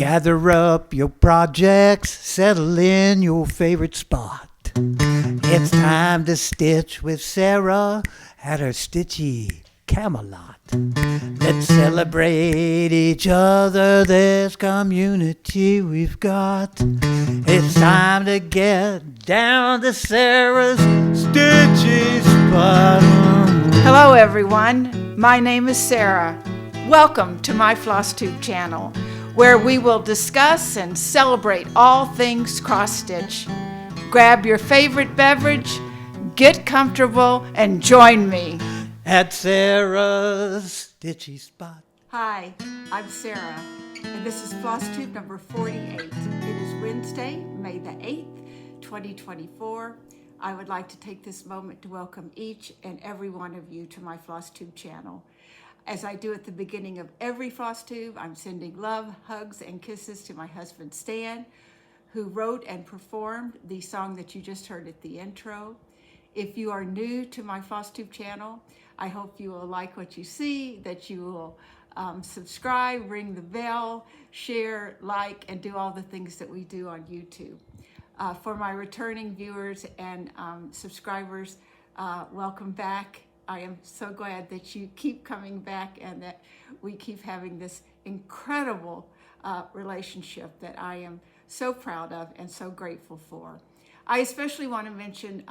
Gather up your projects, settle in your favorite spot. It's time to stitch with Sarah at her stitchy Camelot. Let's celebrate each other, this community we've got. It's time to get down to Sarah's stitchy spot. Hello everyone, my name is Sarah. Welcome to my FlossTube channel, where we will discuss and celebrate all things cross-stitch. Grab your favorite beverage, get comfortable, and join me at Sarah's stitchy spot. Hi, I'm Sarah, and this is FlossTube number 48. It is Wednesday, May the 8th, 2024. I would like to take this moment to welcome each and every one of you to my FlossTube channel. As I do at the beginning of every FlossTube, I'm sending love, hugs, and kisses to my husband Stan, who wrote and performed the song that you just heard at the intro. If you are new to my FlossTube channel, I hope you will like what you see, that you will subscribe, ring the bell, share, like, and do all the things that we do on YouTube. For my returning viewers and subscribers, welcome back. I am so glad that you keep coming back and that we keep having this incredible relationship that I am so proud of and so grateful for. I especially want to mention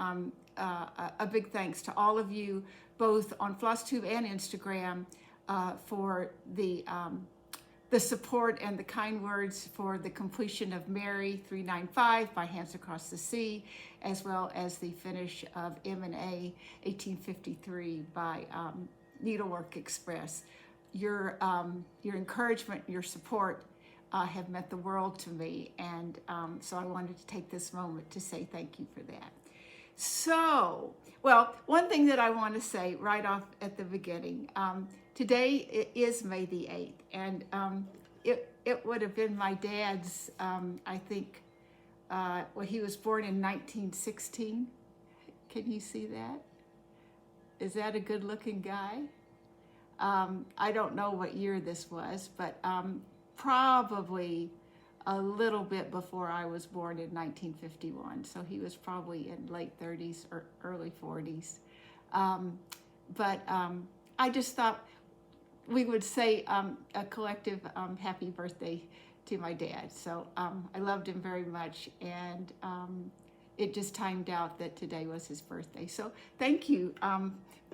a big thanks to all of you, both on FlossTube and Instagram, for the support and the kind words for the completion of Mary 395 by Hands Across the Sea, as well as the finish of M&A 1853 by Needlework Express. Your encouragement, your support have meant the world to me, and so I wanted to take this moment to say thank you for that. So, well, one thing that I want to say right off at the beginning, today is May the 8th, and it would have been my dad's, I think, well, he was born in 1916. Can you see that? Is that a good-looking guy? I don't know what year this was, but probably a little bit before I was born in 1951. So he was probably in late 30s or early 40s. But I just thought we would say a collective happy birthday to my dad. So I loved him very much, and it just timed out that today was his birthday. So thank you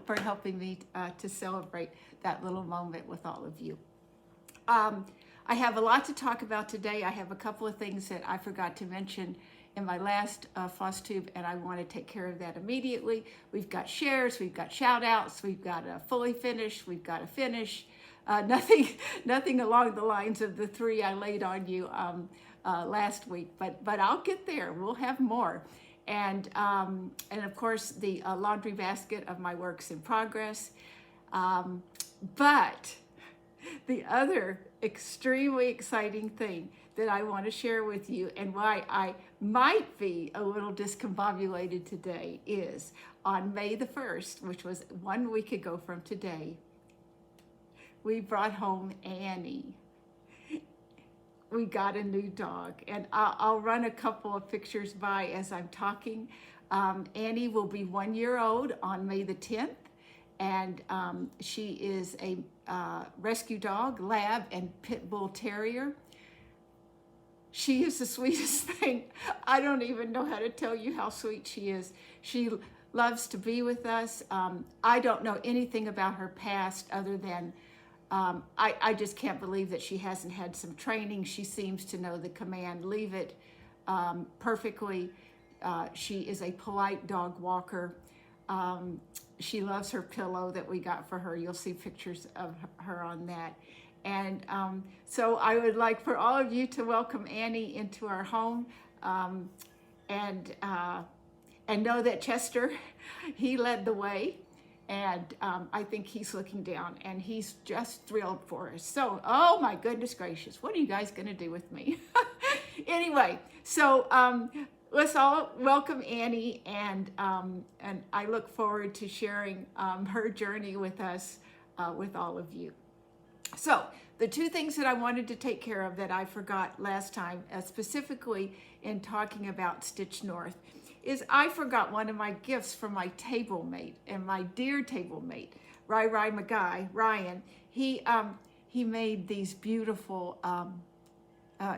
for helping me to celebrate that little moment with all of you. I have a lot to talk about today. I have a couple of things that I forgot to mention in my last FlossTube, and I want to take care of that immediately. We've got shares, we've got shout outs, we've got a fully finished, we've got a finish. Nothing along the lines of the three I laid on you last week, but I'll get there. We'll have more. And of course, the laundry basket of my works in progress. But the other extremely exciting thing that I want to share with you, and why I might be a little discombobulated today, is on May the 1st, which was 1 week ago from today, we brought home Annie. We got a new dog, and I'll run a couple of pictures by as I'm talking. Annie will be 1 year old on May the 10th, and she is a rescue dog, lab, and pit bull terrier. She is the sweetest thing. I don't even know how to tell you how sweet she is. She loves to be with us. I don't know anything about her past other than I just can't believe that she hasn't had some training. She seems to know the command, leave it, perfectly. She is a polite dog walker. She loves her pillow that we got for her. You'll see pictures of her on that. And so I would like for all of you to welcome Annie into our home, and know that Chester, he led the way. And I think he's looking down, and he's just thrilled for us. So, oh my goodness gracious, what are you guys going to do with me? Anyway, so let's all welcome Annie, and I look forward to sharing her journey with us, with all of you. So the two things that I wanted to take care of that I forgot last time, specifically in talking about Stitch North, is I forgot one of my gifts from my table mate, and my dear table mate, Ryan. He made these beautiful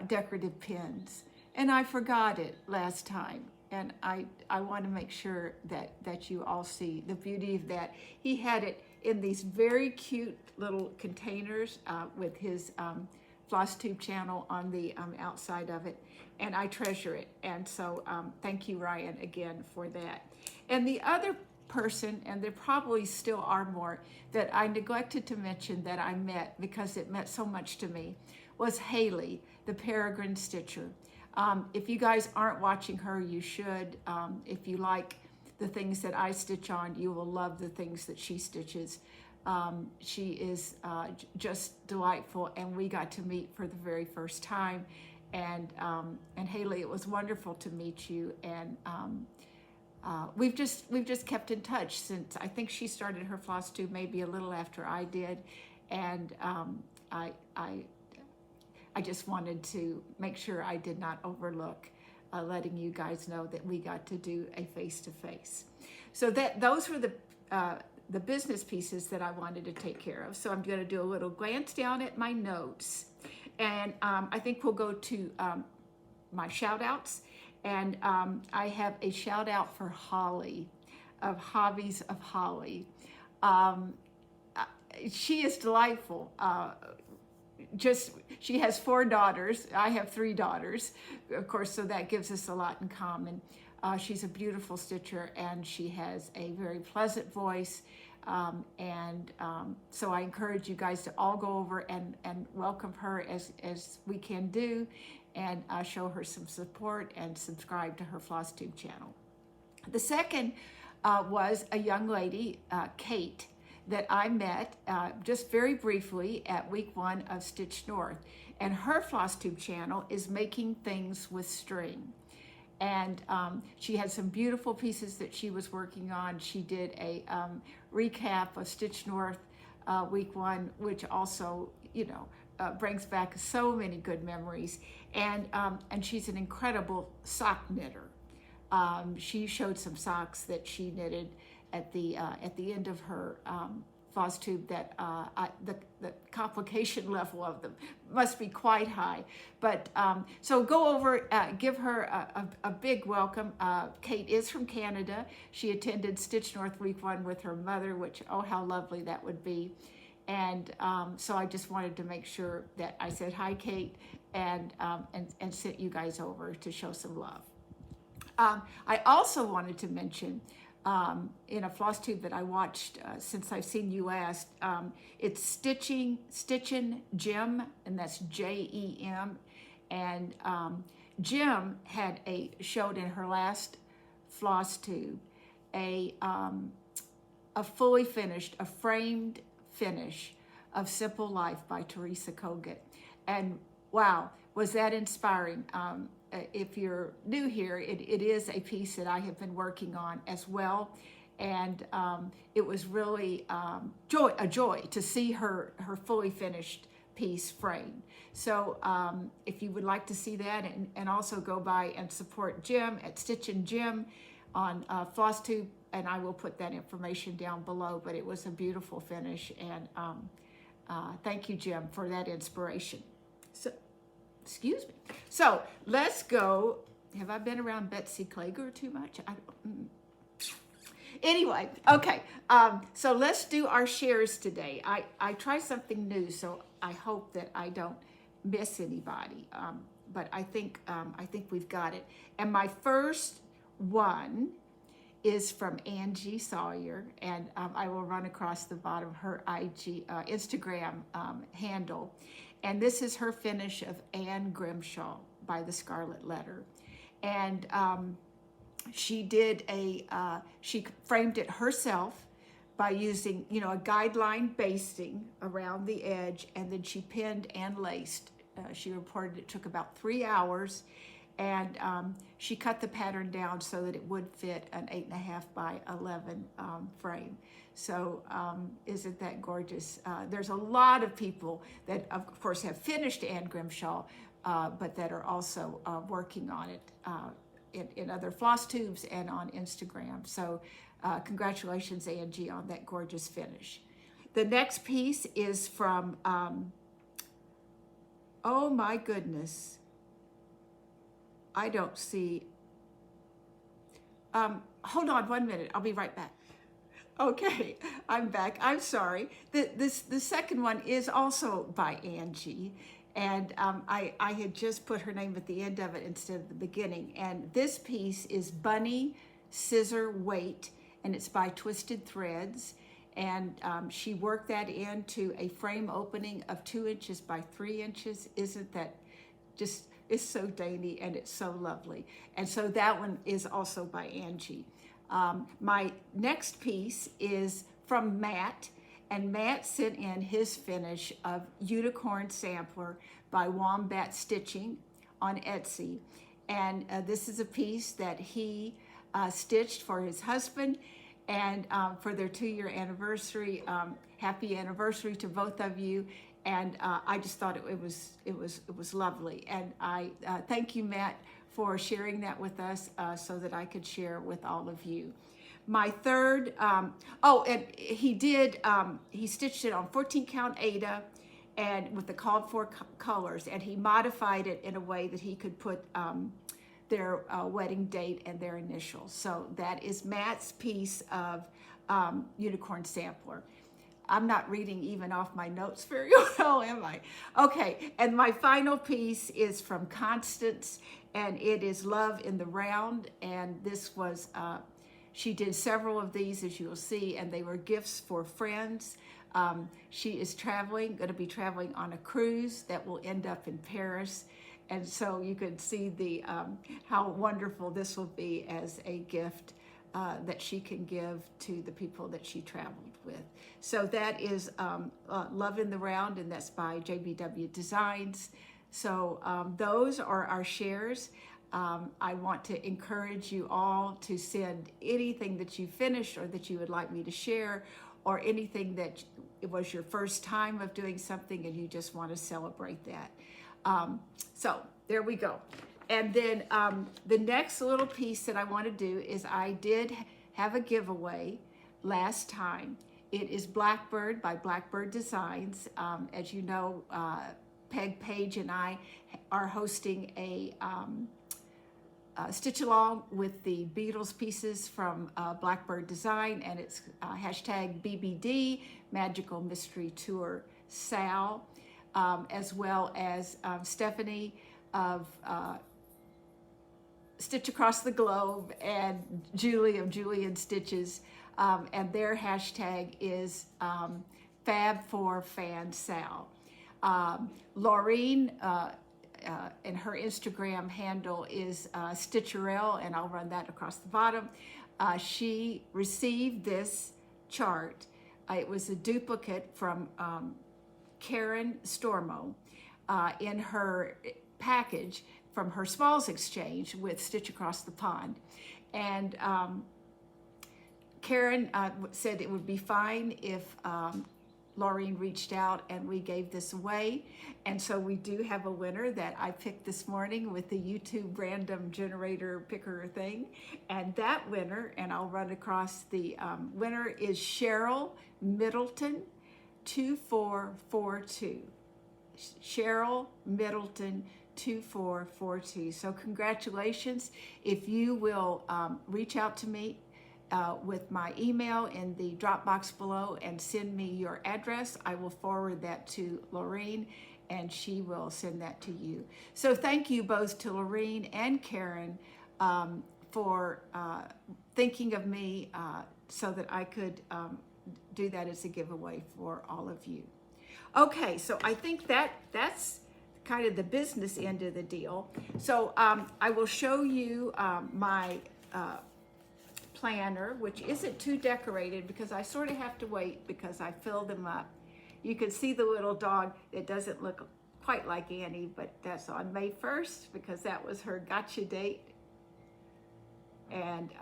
decorative pins, and I forgot it last time. And I want to make sure that you all see the beauty of that. He had it in these very cute little containers with his FlossTube channel on the outside of it, and I treasure it. And so thank you, Ryan, again for that. And the other person, and there probably still are more, that I neglected to mention that I met because it meant so much to me, was Hayley, the Peregrine Stitcher. If you guys aren't watching her, you should. If you like the things that I stitch on, you will love the things that she stitches. She is just delightful, and we got to meet for the very first time. And Hayley, it was wonderful to meet you. And we've just kept in touch since I think she started her FlossTube maybe a little after I did, and I just wanted to make sure I did not overlook letting you guys know that we got to do a face-to-face. So those were the business pieces that I wanted to take care of. So I'm going to do a little glance down at my notes, and I think we'll go to my shout outs. And I have a shout out for Holly of Hobbies of Holly. She is delightful. She has 4 daughters. I have 3 daughters, of course, so that gives us a lot in common. She's a beautiful stitcher, and she has a very pleasant voice. So I encourage you guys to all go over and welcome her as we can do, and show her some support and subscribe to her FlossTube channel. The second was a young lady, Kate, that I met just very briefly at week 1 of Stitch North. And her FlossTube channel is Making Things with String. And she had some beautiful pieces that she was working on. She did a recap of Stitch North week 1, which also, brings back so many good memories. And she's an incredible sock knitter. She showed some socks that she knitted at the end of her FlossTube that the complication level of them must be quite high. But so go over, give her a big welcome. Kate is from Canada. She attended Stitch North week 1 with her mother, which, oh, how lovely that would be. And so I just wanted to make sure that I said hi, Kate, and sent you guys over to show some love. I also wanted to mention in a FlossTube that I watched since I've seen you last, it's Stitchin' Jim, and that's Jem. And Jim had showed in her last FlossTube a fully finished, a framed finish of Simple Life by Teresa Kogut. And wow, was that inspiring. If you're new here, it is a piece that I have been working on as well. And it was really a joy to see her fully finished piece framed. So if you would like to see that, and also go by and support Jim at Stitchin' Jim on FlossTube, and I will put that information down below, but it was a beautiful finish. And thank you, Jim, for that inspiration. So, excuse me. So let's go. Have I been around Betsy Klager too much? Anyway, okay. So let's do our shares today. I try something new, so I hope that I don't miss anybody. But I think we've got it. And my first one is from Angie Sawer, and I will run across the bottom her Instagram handle. And this is her finish of Anne Grimshaw by the Scarlet Letter. And she did she framed it herself by using, a guideline basting around the edge, and then she pinned and laced. She reported it took about 3 hours, And she cut the pattern down so that it would fit an 8.5 by 11 frame. So isn't that gorgeous? There's a lot of people that, of course, have finished Anne Grimshaw, but that are also working on it in other FlossTubes and on Instagram. So congratulations, Angie, on that gorgeous finish. The next piece is from, oh my goodness, I don't see, hold on 1 minute, I'll be right back. Okay, I'm back, I'm sorry. The second one is also by Angie, and I had just put her name at the end of it instead of the beginning. And this piece is Bunny Scissor Weight, and it's by Twisted Threads. And she worked that into a frame opening of 2 inches by 3 inches. Isn't that just, it's so dainty and it's so lovely. And so that one is also by Angie. My next piece is from Matt, and Matt sent in his finish of Unicorn Sampler by Wombat Stitching on Etsy. And this is a piece that he stitched for his husband, and for their 2-year anniversary. Happy anniversary to both of you. And I just thought it was lovely. And I thank you, Matt, for sharing that with us so that I could share with all of you. My third, and he stitched it on 14 count Aida and with the called for colors, and he modified it in a way that he could put their wedding date and their initials. So that is Matt's piece of Unicorn Sampler. I'm not reading even off my notes very well, am I? Okay, and my final piece is from Constance, and it is Love in the Round. And this was, she did several of these, as you'll see, and they were gifts for friends. She is going to be traveling on a cruise that will end up in Paris. And so you can see the how wonderful this will be as a gift that she can give to the people that she traveled with. So that is Love in the Round, and that's by JBW Designs. So those are our shares. I want to encourage you all to send anything that you finished or that you would like me to share, or anything that it was your first time of doing something and you just want to celebrate that. So there we go. And then the next little piece that I want to do is I did have a giveaway last time. It is Blackbird by Blackbird Designs. As you know, Peg Page and I are hosting a stitch along with the Beatles pieces from Blackbird Design, and it's hashtag BBD, Magical Mystery Tour Sal, as well as Stephanie of Stitch Across the Globe, and Julie of Julian Stitches, and their hashtag is Fab4FanSal. Laureen and her Instagram handle is Stitcherelle, and I'll run that across the bottom. She received this chart. It was a duplicate from Karen Stormo in her package from her Smalls exchange with Stitch Across the Pond. And Karen said it would be fine if Laureen reached out and we gave this away. And so we do have a winner that I picked this morning with the YouTube random generator picker thing. And that winner, and I'll run across the winner, is Cheryl Middleton 2442. Cheryl Middleton 2442. So congratulations. If you will reach out to me with my email in the Dropbox below and send me your address, I will forward that to Laureen, and she will send that to you. So thank you both to Laureen and Karen for thinking of me so that I could do that as a giveaway for all of you. Okay, so I think that's kind of the business end of the deal. So I will show you my planner, which isn't too decorated because I sort of have to wait because I fill them up. You can see the little dog. It doesn't look quite like Annie, but that's on May 1st because that was her gotcha date. And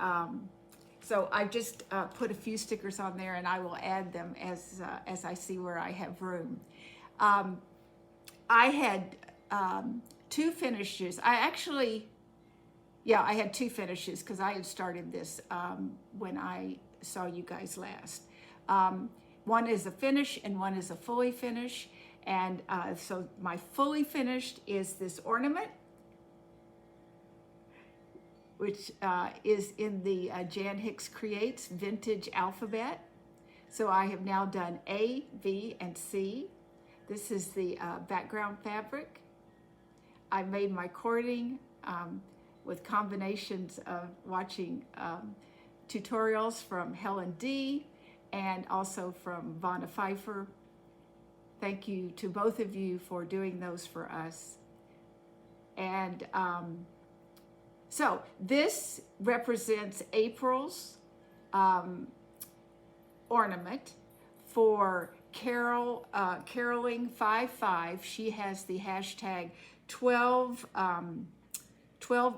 so I just put a few stickers on there, and I will add them as I see where I have room. I had 2 finishes. I had 2 finishes because I had started this when I saw you guys last. One is a finish and one is a fully finish. And so my fully finished is this ornament, which is in the Jan Hicks Creates Vintage Alphabet. So I have now done A, B, and C. This is the background fabric. I made my cording with combinations of watching tutorials from Helen D and also from Vonna Pfeiffer. Thank you to both of you for doing those for us. And so this represents April's ornament for Caroling55. She has the hashtag 12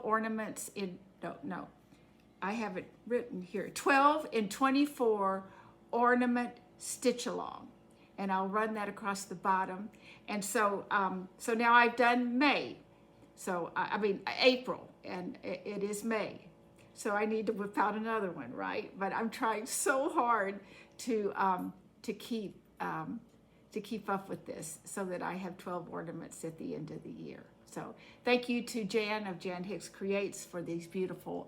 ornaments in, no, I have it written here, 12 in 24 ornament stitch along. And I'll run that across the bottom. And so, so now I've done May. So, I mean, April, and it is May. So I need to whip out another one, right? But I'm trying so hard to keep up with this so that I have 12 ornaments at the end of the year. So thank you to Jan of Jan Hicks Creates for these beautiful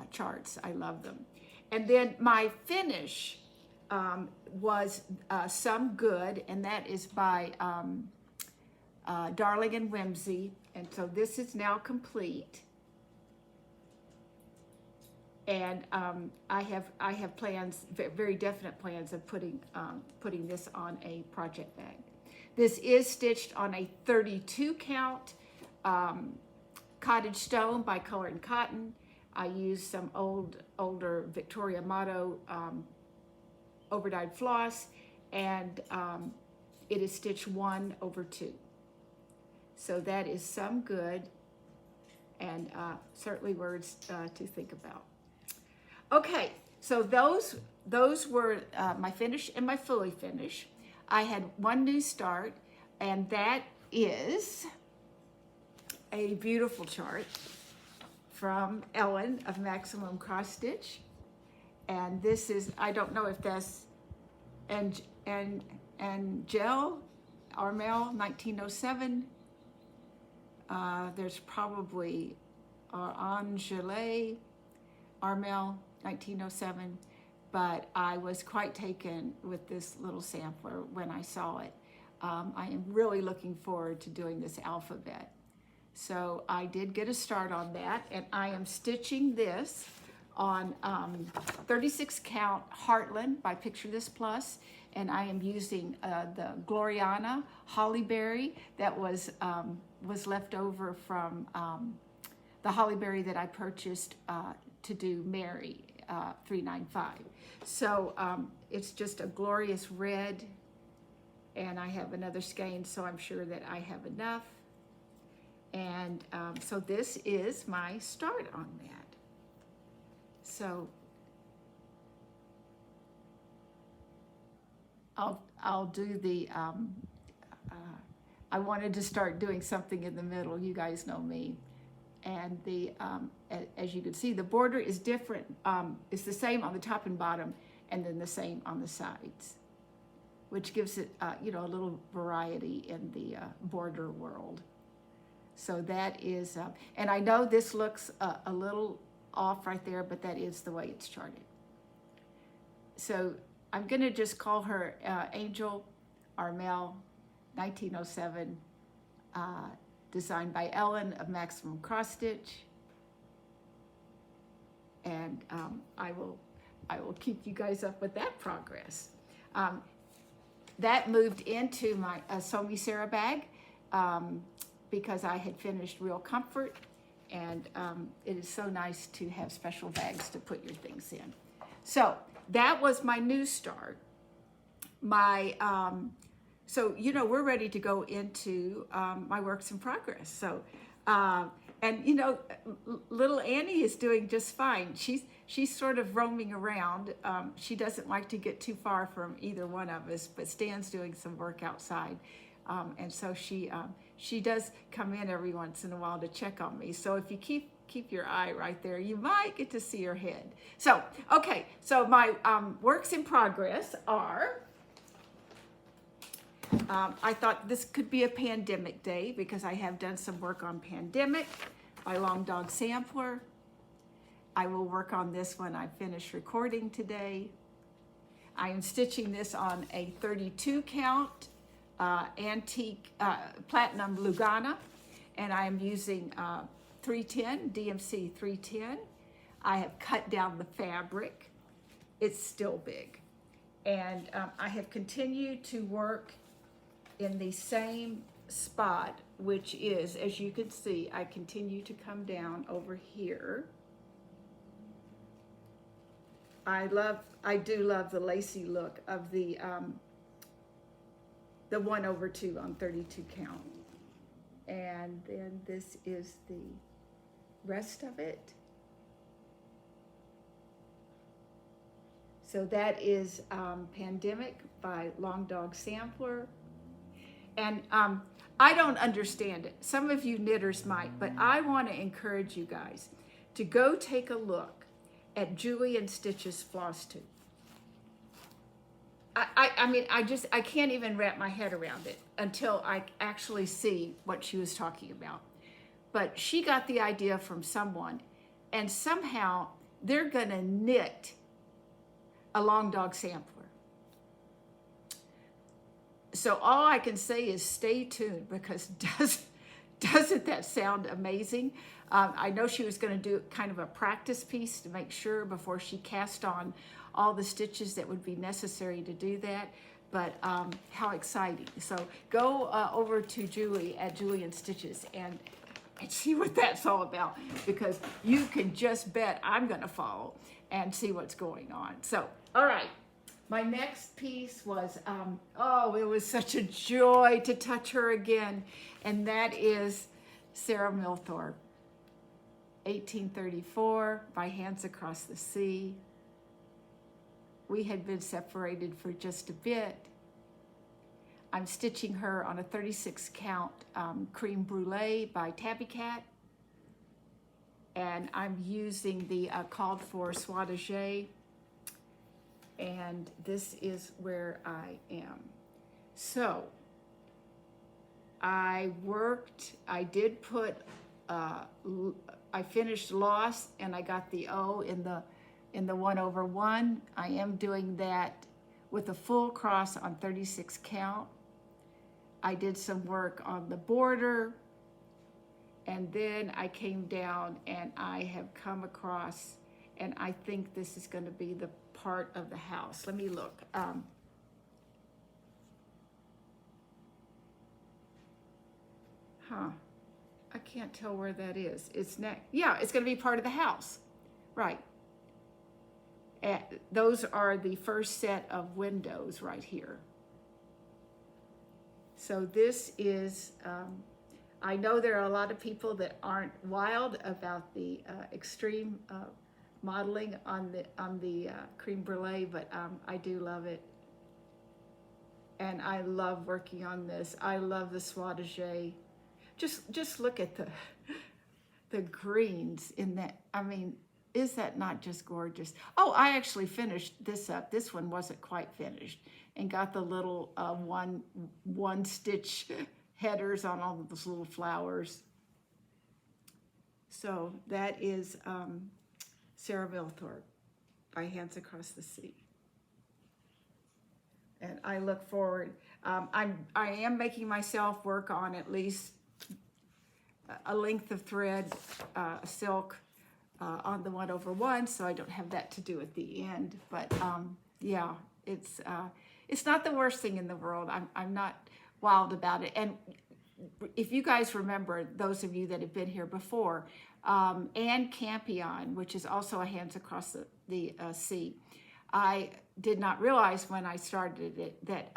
charts. I love them. And then my finish was Some Good, and that is by Darling and Whimsy. And so this is now complete. And I have plans, very definite plans of putting this on a project bag. This is stitched on a 32 count cottage stone by Color and Cotton. I used some older Victoria Motto overdyed floss, and it is stitched 1/2. So that is Some Good, and certainly words to think about. Okay, so those were my finish and my fully finish. I had one new start, and that is a beautiful chart from Ellen of Maximum Cross Stitch. And this is, I don't know if that's Angel Armel 1907. There's probably Angele Armel 1907, but I was quite taken with this little sampler when I saw it. I am really looking forward to doing this alphabet. So I did get a start on that, and I am stitching this on 36 count Heartland by Picture This Plus, and I am using the Gloriana Hollyberry that was left over from the Hollyberry that I purchased to do Mary 395. So it's just a glorious red, and I have another skein, so I'm sure that I have enough. And so this is my start on that. So I'll do the, I wanted to start doing something in the middle. You guys know me. And the, as you can see, the border is different. It's the same on the top and bottom, and then the same on the sides, which gives it, you know, a little variety in the border world. So that is, and I know this looks a little off right there, but that is the way it's charted. So I'm gonna just call her Angel Armel 1907, designed by Ellen of Maximum Cross Stitch. And I will keep you guys up with that progress. That moved into my Sew Me Sarah bag because I had finished Real Comfort, and it is so nice to have special bags to put your things in. So that was my new start. My So, we're ready to go into my works in progress. So, and little Annie is doing just fine. She's sort of roaming around. She doesn't like to get too far from either one of us, but Stan's doing some work outside. And so she does come in every once in a while to check on me. So if you keep your eye right there, you might get to see her head. So, okay, so my works in progress are, I thought this could be a pandemic day because I have done some work on Pandemic by Long Dog Sampler. I will work on this when I finish recording today. I am stitching this on a 32 count antique platinum Lugana, and I am using 310, DMC 310. I have cut down the fabric. It's still big. And I have continued to work in the same spot, which is, as you can see, I continue to come down over here. I do love the lacy look of the 1/2 on 32 count. And then this is the rest of it. So that is Pandemic by Long Dog Sampler. And I don't understand it. Some of you knitters might, but I want to encourage you guys to go take a look at Julie and Stitch's FlossTube. I mean, I can't even wrap my head around it until I actually see what she was talking about. But she got the idea from someone, and somehow they're gonna knit a Long Dog Sampler. So all I can say is stay tuned, because doesn't that sound amazing? I know she was going to do kind of a practice piece to make sure before she cast on all the stitches that would be necessary to do that. But how exciting. So go over to Julie at Julie and Stitches and see what that's all about, because you can just bet I'm going to follow and see what's going on. So, all right. My next piece was, it was such a joy to touch her again, and that is Sarah Milthorpe, 1834, by Hands Across the Sea. We had been separated for just a bit. I'm stitching her on a 36 count Cream Brulee by Tabby Cat, and I'm using the called for Soitagé. And this is where I am. So I did put, I finished Lost, and I got the O in the 1/1. I am doing that with a full cross on 36 count. I did some work on the border, and then I came down and I have come across, and I think this is going to be the part of the house. Let me look. I can't tell where that is. It's next. Yeah, it's going to be part of the house. Right. Those are the first set of windows right here. So this is, I know there are a lot of people that aren't wild about the extreme modeling on the Cream Brulee, but I do love it. And I love working on this. I love the Soitagé. Just look at the greens in that. I mean, is that not just gorgeous? Oh, I actually finished this up. This one wasn't quite finished, and got the little one stitch headers on all of those little flowers. So that is Sarah Milthorpe by Hands Across the Sea. And I look forward. I am making myself work on at least a length of thread, silk, on the 1/1, so I don't have that to do at the end. But yeah, it's not the worst thing in the world. I'm not wild about it. And if you guys remember, those of you that have been here before, Anne Campion, which is also a Hands Across the Sea, I did not realize when I started it that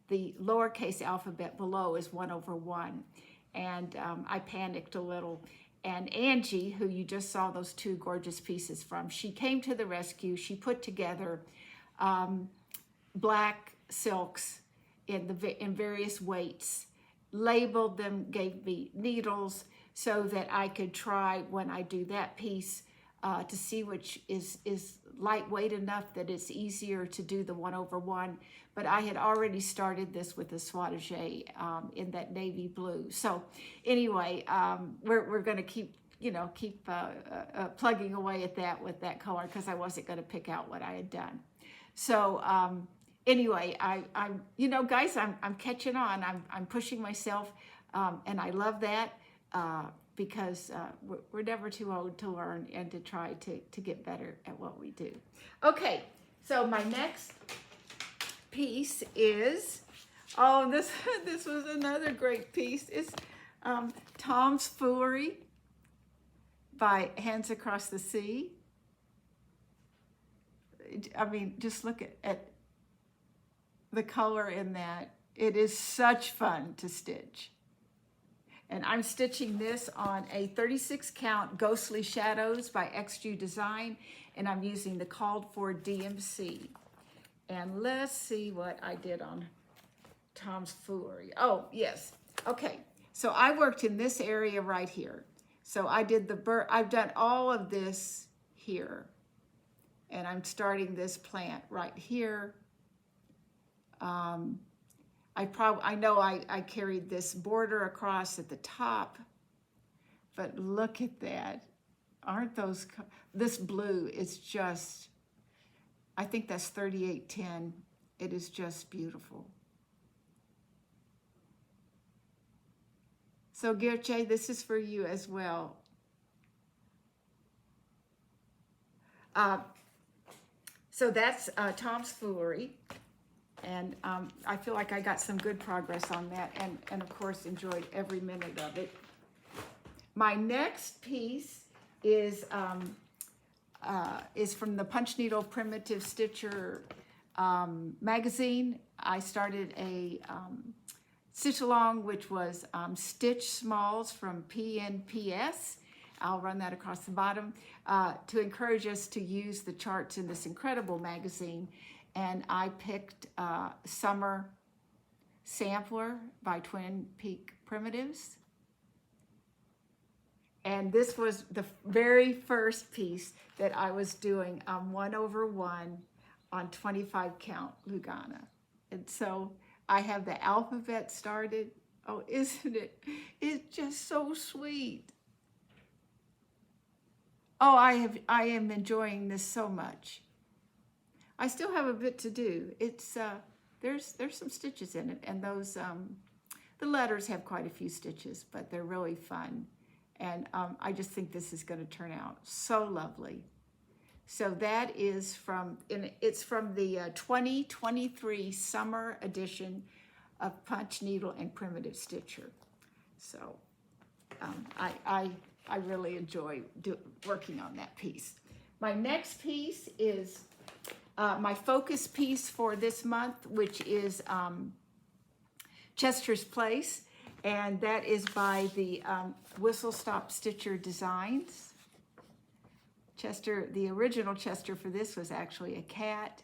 the lowercase alphabet below is 1/1. And I panicked a little. And Angie, who you just saw those two gorgeous pieces from, she came to the rescue. She put together black silks in various weights, labeled them, gave me needles so that I could try when I do that piece to see which is lightweight enough that it's easier to do the 1/1. But I had already started this with the swatagé in that navy blue. So anyway, we're going to keep plugging away at that with that color because I wasn't going to pick out what I had done. So anyway, I'm guys, I'm catching on. I'm pushing myself, and I love that because we're never too old to learn and to try to get better at what we do. Okay, so my next piece is, this was another great piece. It's Tom's Foolery by Hands Across the Sea. I mean, just look at the color in that. It is such fun to stitch. And I'm stitching this on a 36 count Ghostly Shadows by XG Design, and I'm using the called for DMC. And let's see what I did on Tom's Foolery. Oh, yes. Okay, so I worked in this area right here. So I did the bird. I've done all of this here. And I'm starting this plant right here. I know I carried this border across at the top, but look at that. Aren't those, this blue is just, I think that's 3810. It is just beautiful. So Geertje, this is for you as well. So that's Tom's Foolery. And I feel like I got some good progress on that, and of course enjoyed every minute of it. My next piece is from the Punch Needle Primitive Stitcher magazine. I started a stitch along, which was Stitch Smalls from PNPS. I'll run that across the bottom to encourage us to use the charts in this incredible magazine. And I picked Summer Sampler by Twin Peak Primitives. And this was the very first piece that I was doing 1/1 on 25 count Lugana. And so I have the alphabet started. Oh, isn't it? It's just so sweet. Oh, I am enjoying this so much. I still have a bit to do. It's there's some stitches in it, and those the letters have quite a few stitches, but they're really fun. And I just think this is going to turn out so lovely. So that is it's from the 2023 summer edition of Punch Needle and Primitive Stitcher. So I really enjoy working on that piece. My next piece is my focus piece for this month, which is Chester's Place, and that is by the Whistle Stop Stitcher Designs. Chester, the original Chester for this was actually a cat,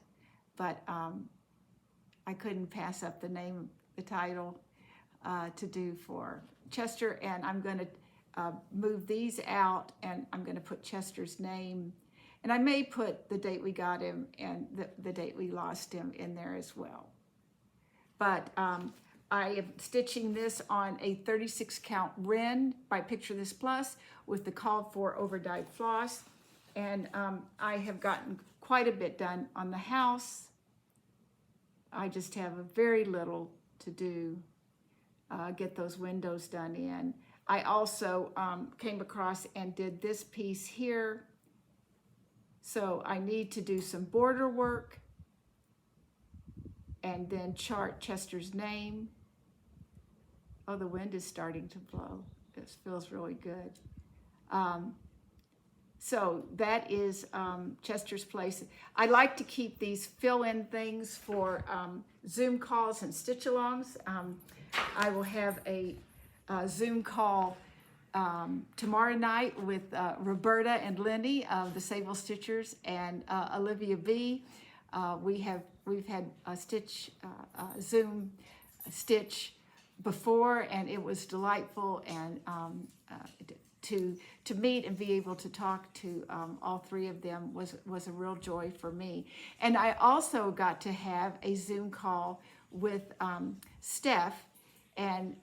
but I couldn't pass up the title to do for Chester, and I'm going to move these out, and I'm going to put Chester's name. And I may put the date we got him and the date we lost him in there as well. But I am stitching this on a 36 count Wren by Picture This Plus with the called for overdyed floss. And I have gotten quite a bit done on the house. I just have very little to do, get those windows done in. I also came across and did this piece here. So I need to do some border work and then chart Chester's name. Oh, the wind is starting to blow. This feels really good. So that is Chester's Place. I like to keep these fill-in things for Zoom calls and stitch-alongs. I will have a Zoom call tomorrow night with Roberta and Lenny of the Sable Stitchers and Olivia B. We've had a Zoom stitch before, and it was delightful, and to meet and be able to talk to all three of them was a real joy for me. And I also got to have a Zoom call with Steph, and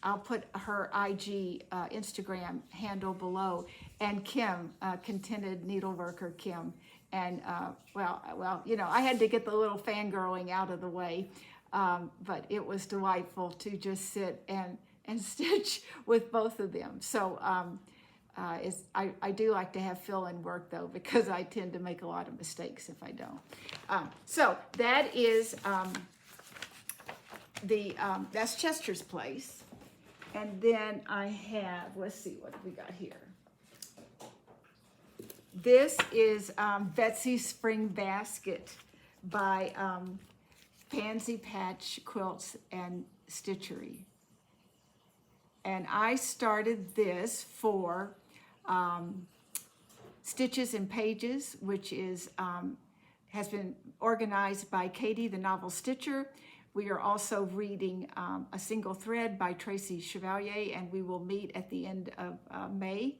I'll put her IG Instagram handle below, and Kim, Contented Needleworker Kim. And well, you know, I had to get the little fangirling out of the way, but it was delightful to just sit and stitch with both of them. So I do like to have fill-in work though, because I tend to make a lot of mistakes if I don't. So that is that's Chester's Place. And then I have, let's see what we got here. This is Betsy's Spring Basket by Pansy Patch Quilts and Stitchery. And I started this for Stitches and Pages, which is has been organized by Katie, the novel stitcher. We are also reading A Single Thread by Tracy Chevalier, and we will meet at the end of May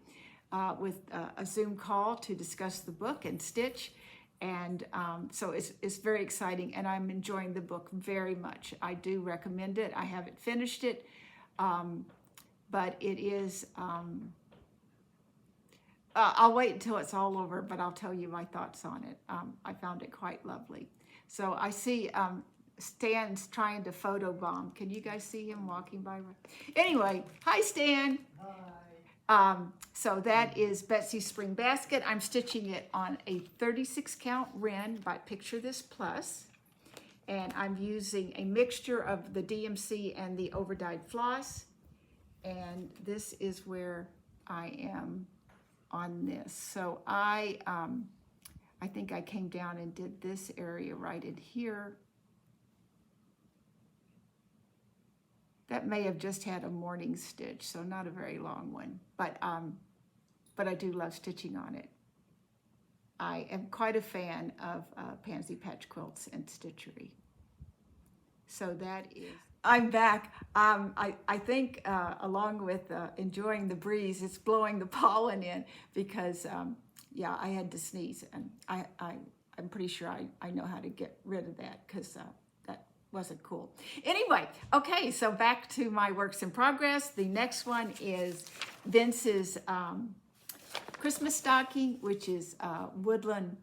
with a Zoom call to discuss the book and stitch. And so it's very exciting, and I'm enjoying the book very much. I do recommend it. I haven't finished it, but it is, I'll wait until it's all over, but I'll tell you my thoughts on it. I found it quite lovely. So I see Stan's trying to photobomb. Can you guys see him walking by? Anyway, hi Stan. Hi. So that is Betsy's Spring Basket. I'm stitching it on a 36 count Wren by Picture This Plus. And I'm using a mixture of the DMC and the overdyed floss. And this is where I am on this. So I think I came down and did this area right in here. That may have just had a morning stitch, so not a very long one, but I do love stitching on it. I am quite a fan of Pansy Patch Quilts and Stitchery. So that is, I'm back. I think along with enjoying the breeze, it's blowing the pollen in because, yeah, I had to sneeze, and I'm pretty sure I know how to get rid of that because that wasn't cool. Anyway, okay, so back to my works in progress. The next one is Vince's Christmas stocking, which is Woodland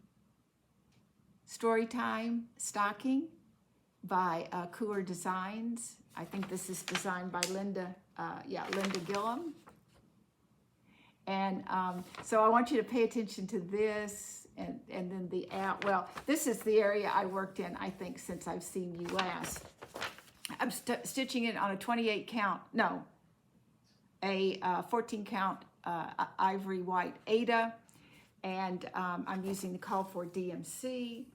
Storytime stocking by Cooler Designs. I think this is designed by Linda Gillum. And so I want you to pay attention to this, and then the out. Well, this is the area I worked in, I think, since I've seen you last. I'm stitching it on a 28 count, no, a 14 count ivory white Ada, and I'm using the call for DMC,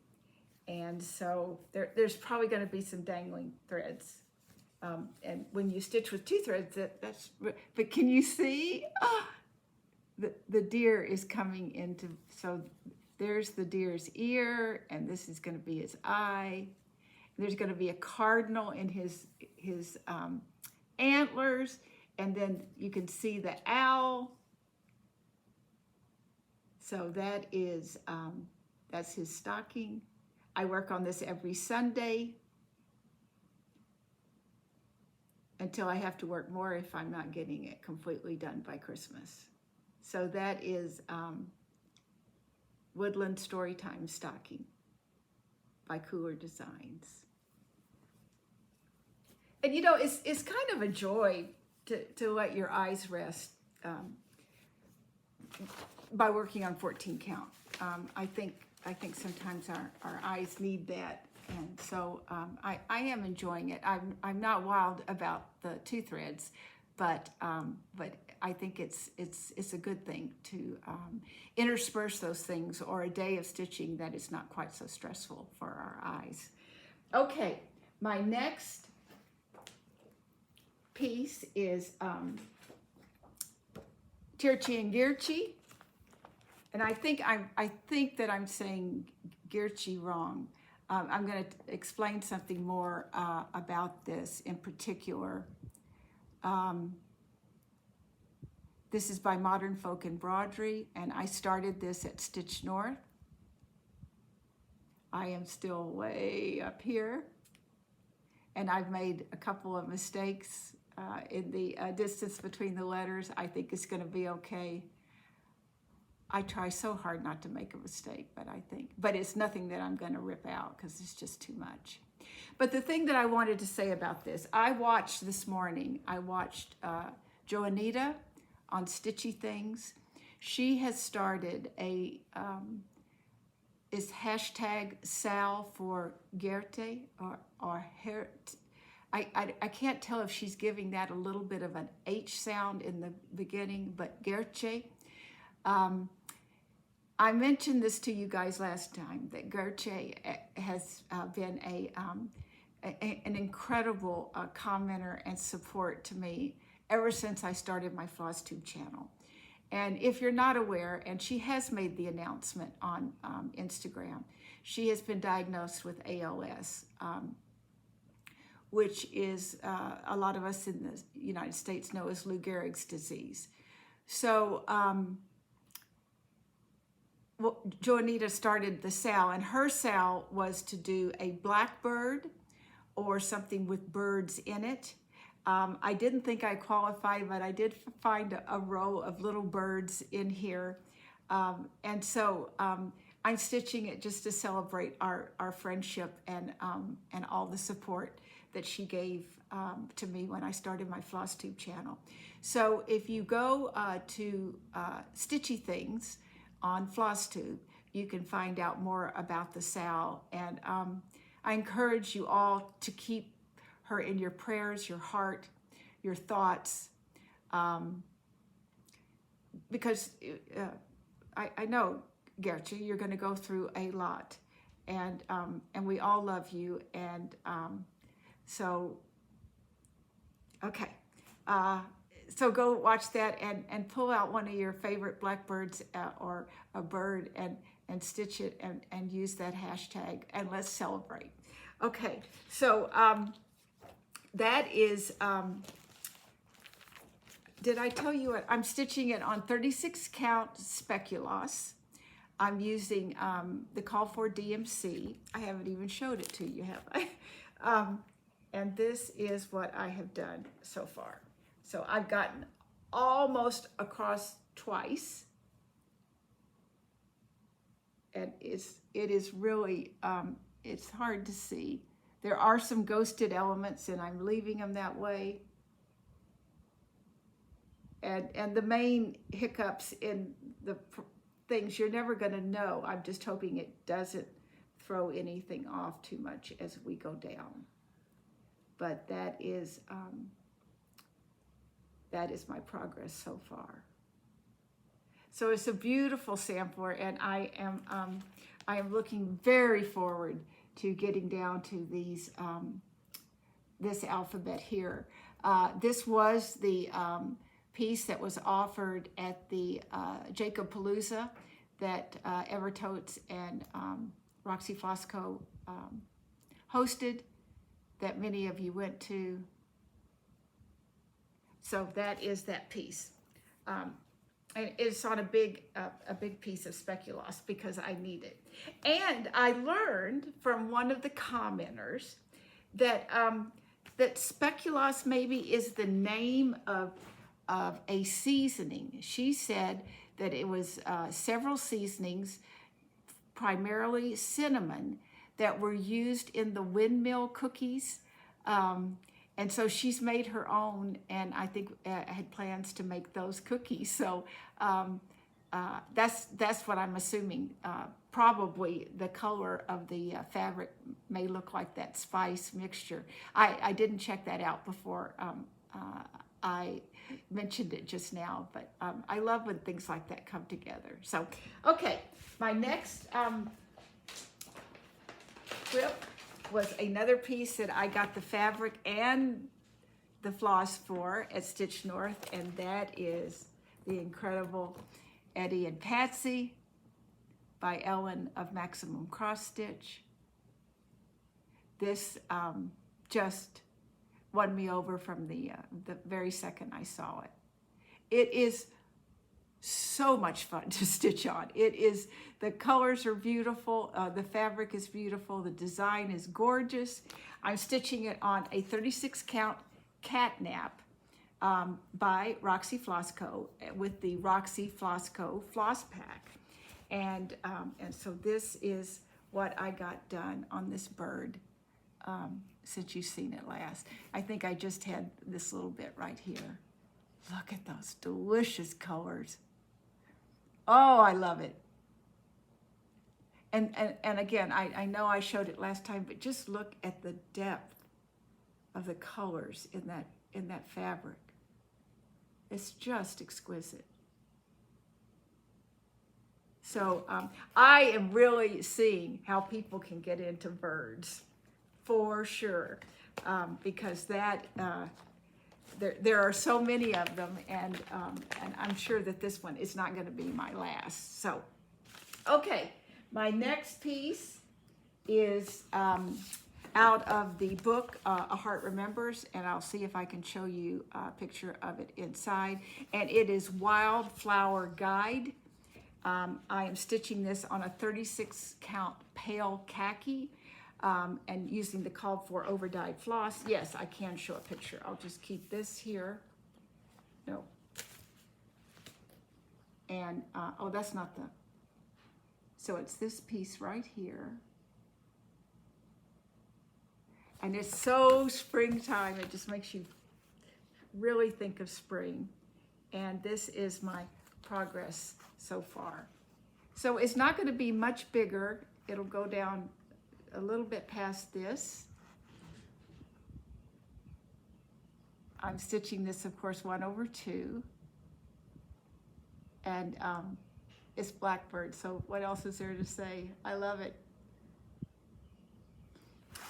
and so there's probably going to be some dangling threads. And when you stitch with two threads, but can you see? Oh, the deer is coming into, so there's the deer's ear, and this is going to be his eye. There's going to be a cardinal in his antlers, and then you can see the owl. So that is that's his stocking. I work on this every Sunday until I have to work more if I'm not getting it completely done by Christmas. So that is Woodland Storytime stocking by Cooler Designs. And you know, it's kind of a joy to let your eyes rest by working on 14 count. I think sometimes our eyes need that, and so I am enjoying it. I'm not wild about the two threads, but I think it's a good thing to intersperse those things, or a day of stitching that is not quite so stressful for our eyes. Okay, my next piece is Geertje and Geertje, and I think that I'm saying Geertje wrong. I'm going to explain something more about this in particular. This is by Modern Folk Embroidery, and I started this at Stitch North. I am still way up here, and I've made a couple of mistakes in the distance between the letters. I think it's going to be okay. I try so hard not to make a mistake, but it's nothing that I'm going to rip out because it's just too much. But the thing that I wanted to say about this, I watched this morning, Joanita on Stitchy Things. She has started is hashtag Sal for Geertje or Hert. I can't tell if she's giving that a little bit of an H sound in the beginning, but Geertje. I mentioned this to you guys last time, that Geertje has been an incredible commenter and support to me ever since I started my FlossTube channel. And if you're not aware, and she has made the announcement on Instagram, she has been diagnosed with ALS, which is a lot of us in the United States know as Lou Gehrig's disease. So Joanita started the SAL, and her SAL was to do a Blackbird or something with birds in it. I didn't think I qualified, but I did find a row of little birds in here. And so I'm stitching it just to celebrate our friendship and all the support that she gave to me when I started my FlossTube channel. So if you go to Stitchy Things on FlossTube, you can find out more about the SAL. And I encourage you all to keep her in your prayers, your heart, your thoughts, because I know, Geertje, you're going to go through a lot, and we all love you, and so okay, so go watch that and pull out one of your favorite blackbirds or a bird and stitch it and use that hashtag, and let's celebrate. Okay, so that is, did I tell you what? I'm stitching it on 36 count speculoos. I'm using the Call for DMC. I haven't even showed it to you, have I? And this is what I have done so far. So I've gotten almost across twice. And it is really, it's hard to see. There are some ghosted elements, and I'm leaving them that way. And the main hiccups in the things, you're never going to know. I'm just hoping it doesn't throw anything off too much as we go down. But that is my progress so far. So it's a beautiful sampler, and I am looking very forward to getting down to these this alphabet here. This was the piece that was offered at the Jacob Palooza that Evertotes and Roxy Flosco hosted, that many of you went to. So that is that piece. And it's on a big piece of speculoos because I need it. And I learned from one of the commenters that that speculoos maybe is the name of a seasoning. She said that it was several seasonings, primarily cinnamon, that were used in the windmill cookies. And so she's made her own, and I think had plans to make those cookies. So that's what I'm assuming. Probably the color of the fabric may look like that spice mixture. I didn't check that out before I mentioned it just now, but I love when things like that come together. So, okay, my next whip was another piece that I got the fabric and the floss for at Stitch North, and that is the incredible Eddie and Patsy by Ellen of Maximum Cross Stitch. This just won me over from the very second I saw it. It is so much fun to stitch on. The colors are beautiful, the fabric is beautiful, the design is gorgeous. I'm stitching it on a 36 count Catnap by Roxy Floss Co. with the Roxy Floss Co. Floss Pack. And so this is what I got done on this bird since you've seen it last. I think I just had this little bit right here. Look at those delicious colors. Oh, I love it. And again, I know I showed it last time, but just look at the depth of the colors in that fabric. It's just exquisite. So I am really seeing how people can get into birds, for sure, because that there are so many of them, and I'm sure that this one is not going to be my last. So, okay, my next piece is out of the book A Heart Remembers, and I'll see if I can show you a picture of it inside. And it is Wildflower Guide. I am stitching this on a 36 count pale khaki and using the called for over-dyed floss. Yes, I can show a picture. I'll just keep this here. No. And, oh, that's not the, so it's this piece right here. And it's so springtime, it just makes you really think of spring. And this is my progress so far. So it's not going to be much bigger. It'll go down a little bit past this. I'm stitching this, of course, 1/2. And it's Blackbird, so what else is there to say? I love it.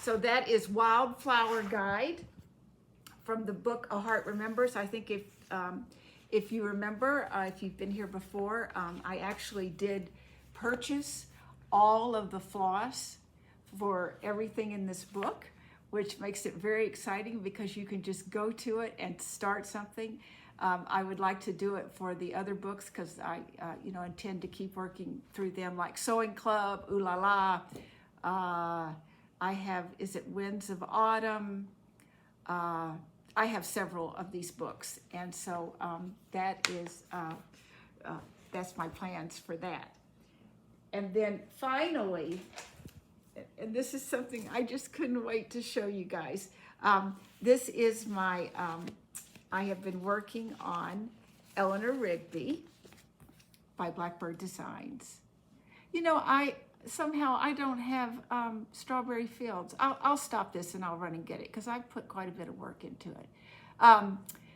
So that is Wildflower Guide from the book A Heart Remembers. I think if you remember, if you've been here before, I actually did purchase all of the floss for everything in this book, which makes it very exciting because you can just go to it and start something. I would like to do it for the other books because I intend to keep working through them, like Sewing Club, Ooh La La. I have, is it Winds of Autumn? I have several of these books, and so that is that's my plans for that. And then finally, and this is something I just couldn't wait to show you guys. This is my, I have been working on Eleanor Rigby by Blackbird Designs. You know, somehow I don't have Strawberry Fields. I'll stop this and I'll run and get it because I've put quite a bit of work into it.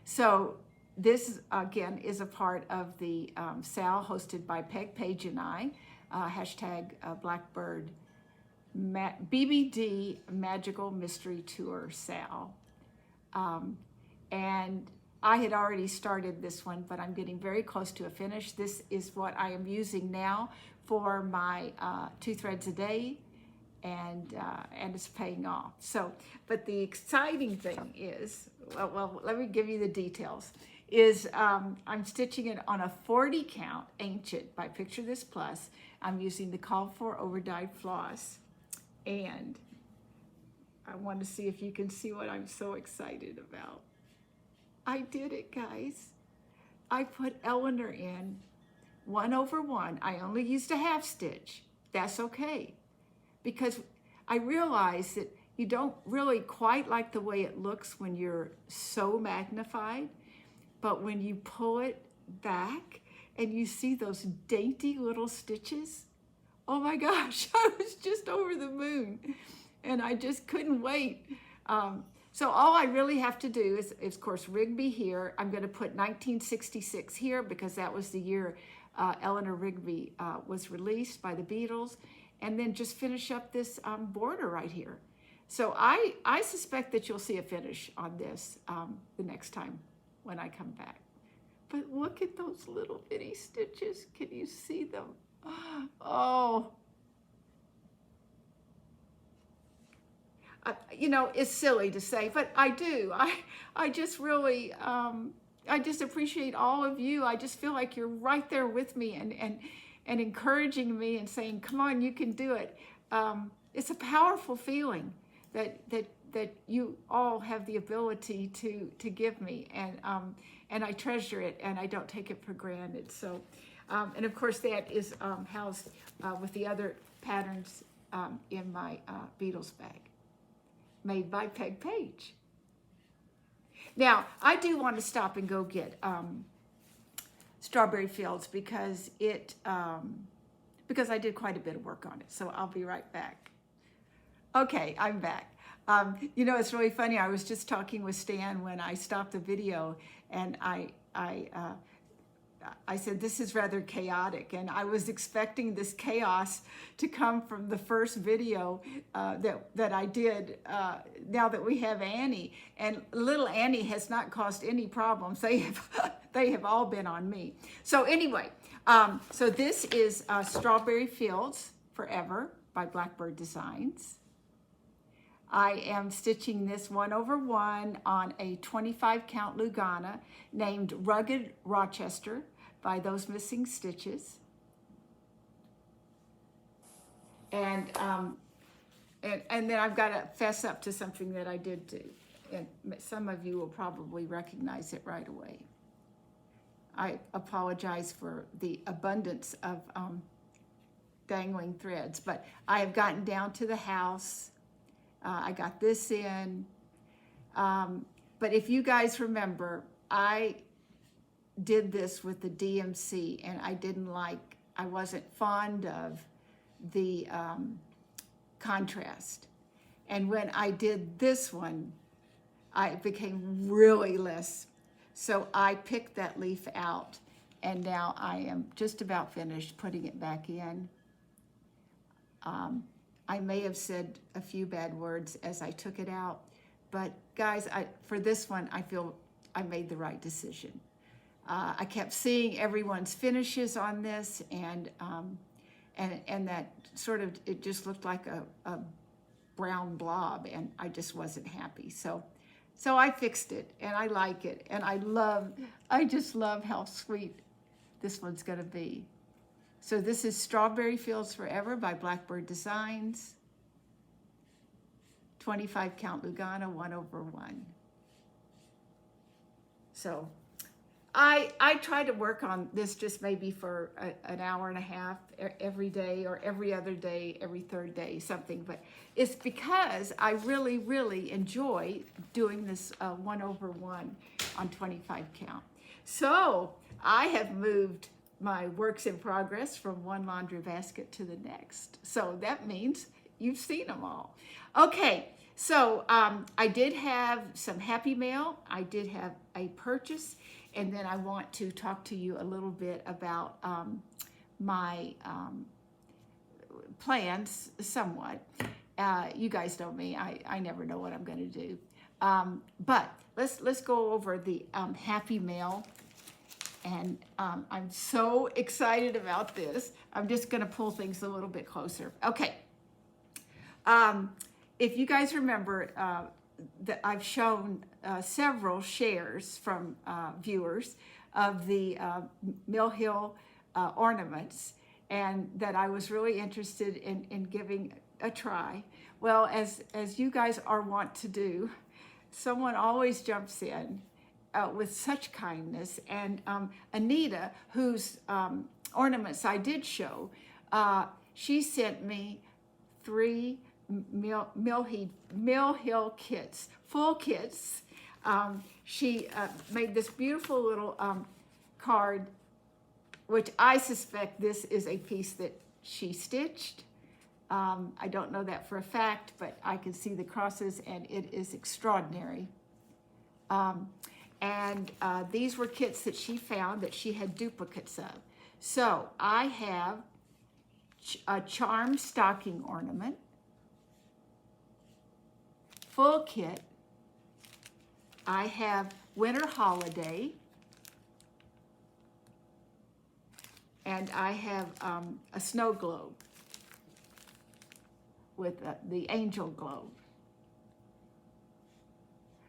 So this, again, is a part of the SAL hosted by Peg Page and I, hashtag Blackbird BBD Magical Mystery Tour SAL. And I had already started this one, but I'm getting very close to a finish. This is what I am using now for my 2 threads a day, and it's paying off. So, but the exciting thing is, well, let me give you the details, is I'm stitching it on a 40 count Ancient by Picture This Plus. I'm using the called for over-dyed floss, and I want to see if you can see what I'm so excited about. I did it, guys. I put Eleanor in 1/1. I only used a half stitch. That's okay, because I realized that you don't really quite like the way it looks when you're so magnified, but when you pull it back and you see those dainty little stitches, oh my gosh, I was just over the moon, and I just couldn't wait. So all I really have to do is of course, Rigby here. I'm going to put 1966 here because that was the year Eleanor Rigby was released by the Beatles. And then just finish up this border right here. So I suspect that you'll see a finish on this the next time when I come back. But look at those little bitty stitches. Can you see them? Oh. You know, it's silly to say, but I do. I just really, I just appreciate all of you. I just feel like you're right there with me and encouraging me and saying, come on, you can do it. It's a powerful feeling that you all have the ability to give me, and I treasure it, and I don't take it for granted. So, and of course that is housed with the other patterns in my Beatles bag, made by Peg Page. Now, I do want to stop and go get Strawberry Fields because I did quite a bit of work on it. So I'll be right back. Okay, I'm back. You know, it's really funny. I was just talking with Stan when I stopped the video, and I said, this is rather chaotic, and I was expecting this chaos to come from the first video that I did now that we have Annie, and little Annie has not caused any problems. They have all been on me. So anyway, so this is Strawberry Fields Forever by Blackbird Designs. I am stitching this 1/1 on a 25 count Lugana named Rugged Rochester by Those Missing Stitches. And then I've got to fess up to something that I did do. And some of you will probably recognize it right away. I apologize for the abundance of dangling threads, but I have gotten down to the house. I got this in. But if you guys remember, I did this with the DMC, and I wasn't fond of the contrast. And when I did this one, I became really less. So I picked that leaf out, and now I am just about finished putting it back in. I may have said a few bad words as I took it out, but guys, for this one, I feel I made the right decision. I kept seeing everyone's finishes on this, and that sort of, it just looked like a brown blob, and I just wasn't happy. So I fixed it, and I like it, and I just love how sweet this one's gonna be. So this is Strawberry Fields Forever by Blackbird Designs, 25 count Lugana 1/1. So I try to work on this just maybe for an hour and a half every day, or every other day, every third day, something. But it's because I really, really enjoy doing this 1/1 on 25 count. So I have moved my works in progress from one laundry basket to the next. So that means you've seen them all. Okay, so I did have some happy mail. I did have a purchase, and then I want to talk to you a little bit about my plans somewhat. You guys know me. I never know what I'm going to do. But let's go over the happy mail. And I'm so excited about this. I'm just going to pull things a little bit closer. Okay. If you guys remember that I've shown several shares from viewers of the Mill Hill Ornaments, and that I was really interested in giving a try. Well, as you guys are wont to do, someone always jumps in with such kindness, and Anita, whose ornaments I did show, she sent me 3 Mill Hill kits, full kits. She made this beautiful little card, which I suspect this is a piece that she stitched. I don't know that for a fact, but I can see the crosses, and it is extraordinary. These were kits that she found that she had duplicates of. So I have a charm stocking ornament, full kit. I have winter holiday, and I have a snow globe with the angel globe.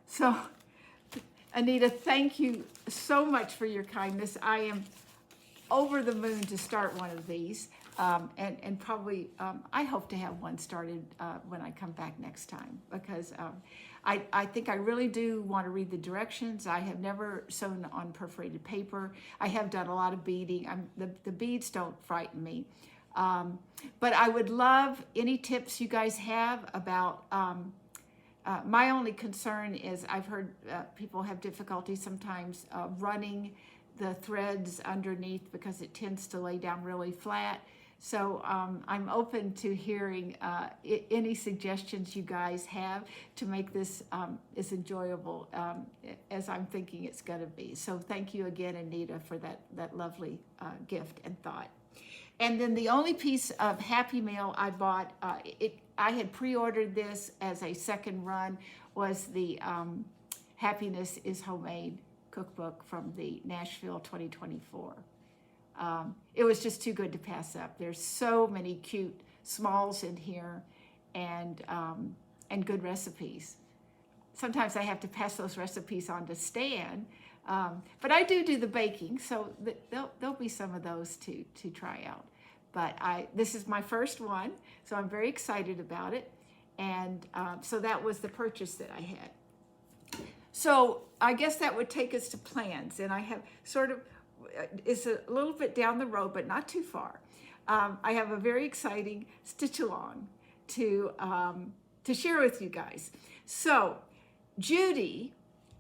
So, Anita, thank you so much for your kindness. I am over the moon to start one of these, and probably I hope to have one started when I come back next time, because I think I really do want to read the directions. I have never sewn on perforated paper. I have done a lot of beading. The beads don't frighten me. But I would love any tips you guys have about, my only concern is I've heard people have difficulty sometimes running the threads underneath because it tends to lay down really flat. So I'm open to hearing any suggestions you guys have to make this as enjoyable as I'm thinking it's going to be. So thank you again, Anita, for that lovely gift and thought. And then the only piece of Happy Mail I bought, I had pre-ordered this as a second run, was the Happiness is Homemade cookbook from the Nashville 2024. It was just too good to pass up. There's so many cute smalls in here, and good recipes. Sometimes I have to pass those recipes on to Stan, but I do the baking, so there'll be some of those to try out. But this is my first one, so I'm very excited about it. And so that was the purchase that I had. So I guess that would take us to plans, and I have sort of, it's a little bit down the road, but not too far. I have a very exciting stitch along to share with you guys. So Judy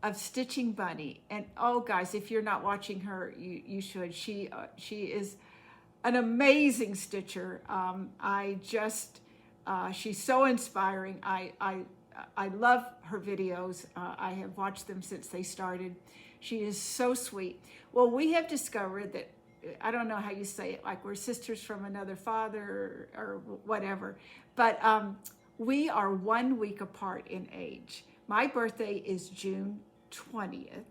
of Stitching Bunny, and oh guys, if you're not watching her, you should. She is an amazing stitcher. She's so inspiring. I love her videos. I have watched them since they started. She is so sweet. Well, we have discovered that, I don't know how you say it, like we're sisters from another father or whatever, but we are 1 week apart in age. My birthday is June 20th.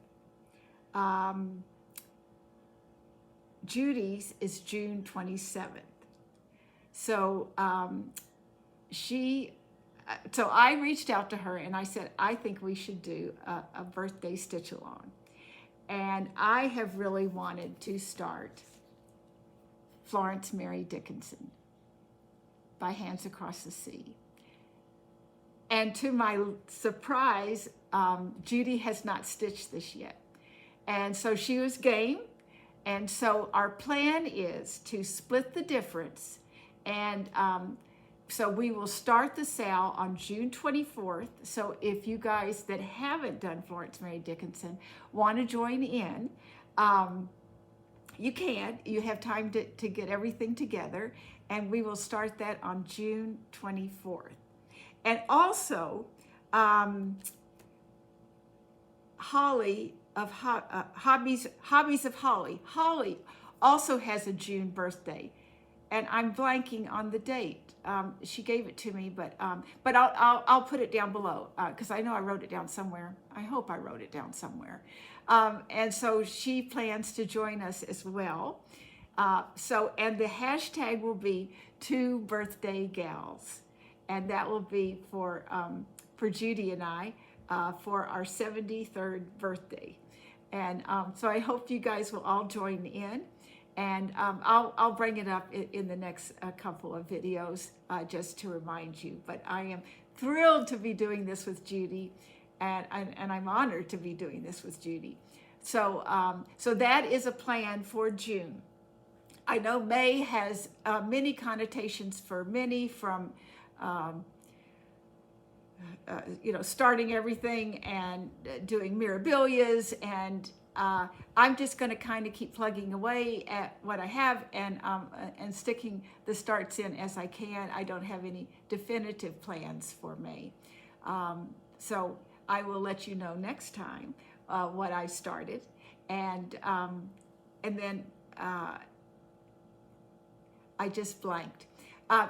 Judy's is June 27th. So so I reached out to her and I said, I think we should do a birthday stitch along. And I have really wanted to start Florence Mary Dickinson by Hands Across the Sea. And to my surprise, Judy has not stitched this yet. And so she was game. And so our plan is to split the difference. And so we will start the sale on June 24th. So if you guys that haven't done Florence Mary Dickinson want to join in, you can. You have time to get everything together. And we will start that on June 24th. And also, Holly of Hobbies of Holly. Holly also has a June birthday, and I'm blanking on the date. She gave it to me, but I'll put it down below because I know I wrote it down somewhere. I hope I wrote it down somewhere. And so she plans to join us as well. And the hashtag will be 2 birthday gals. And that will be for Judy and I for our 73rd birthday. And so I hope you guys will all join in. And I'll bring it up in the next couple of videos just to remind you. But I am thrilled to be doing this with Judy, and I'm honored to be doing this with Judy. So, so that is a plan for June. I know May has many connotations for many, from starting everything and doing mirabilias and I'm just going to kind of keep plugging away at what I have and sticking the starts in as I can. I don't have any definitive plans for May. So I will let you know next time what I started. And then I just blanked.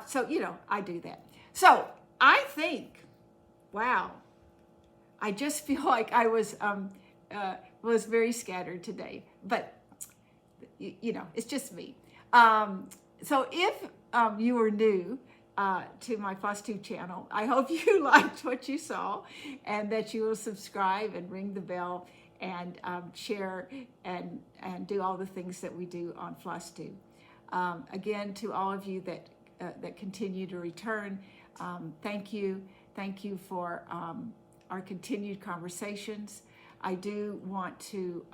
So, I do that. So I think, wow, I just feel like I was very scattered today, but it's just me. So if you are new to my FlossTube channel, I hope you liked what you saw and that you will subscribe and ring the bell and share and do all the things that we do on FlossTube. Again, to all of you that continue to return, thank you. Thank you for our continued conversations. I do want to,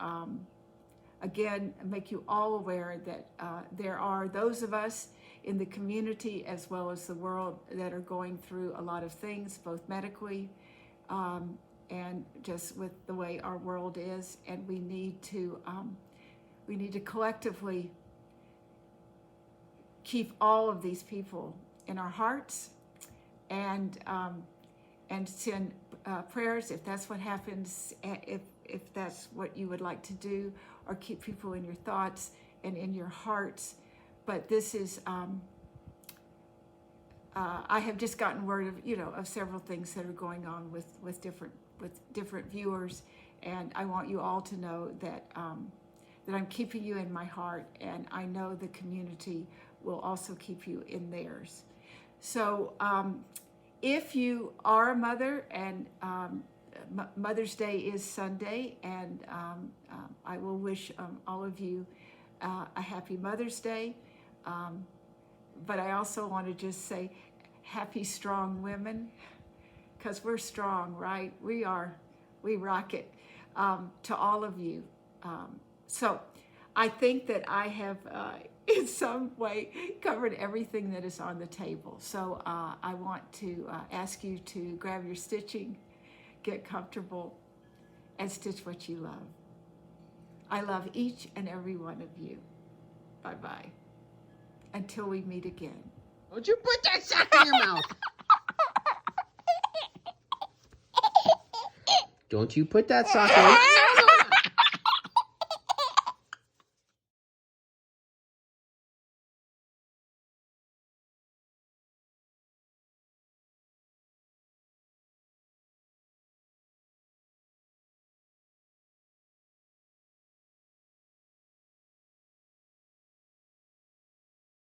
again, make you all aware that there are those of us in the community as well as the world that are going through a lot of things, both medically and just with the way our world is, and we need to collectively keep all of these people in our hearts and send prayers if that's what happens, if that's what you would like to do, or keep people in your thoughts and in your hearts. But this is, I have just gotten word of several things that are going on with different viewers, and I want you all to know that that I'm keeping you in my heart, and I know the community will also keep you in theirs. So if you are a mother, and Mother's Day is Sunday, and I will wish all of you a happy Mother's Day. But I also want to just say happy strong women, because we're strong, right? We rock it, to all of you. So I think that I have in some way covered everything that is on the table. So I want to ask you to grab your stitching, get comfortable, and stitch what you love. I love each and every one of you. Bye-bye. Until we meet again. Don't you put that sock in your mouth. Don't you put that sock in.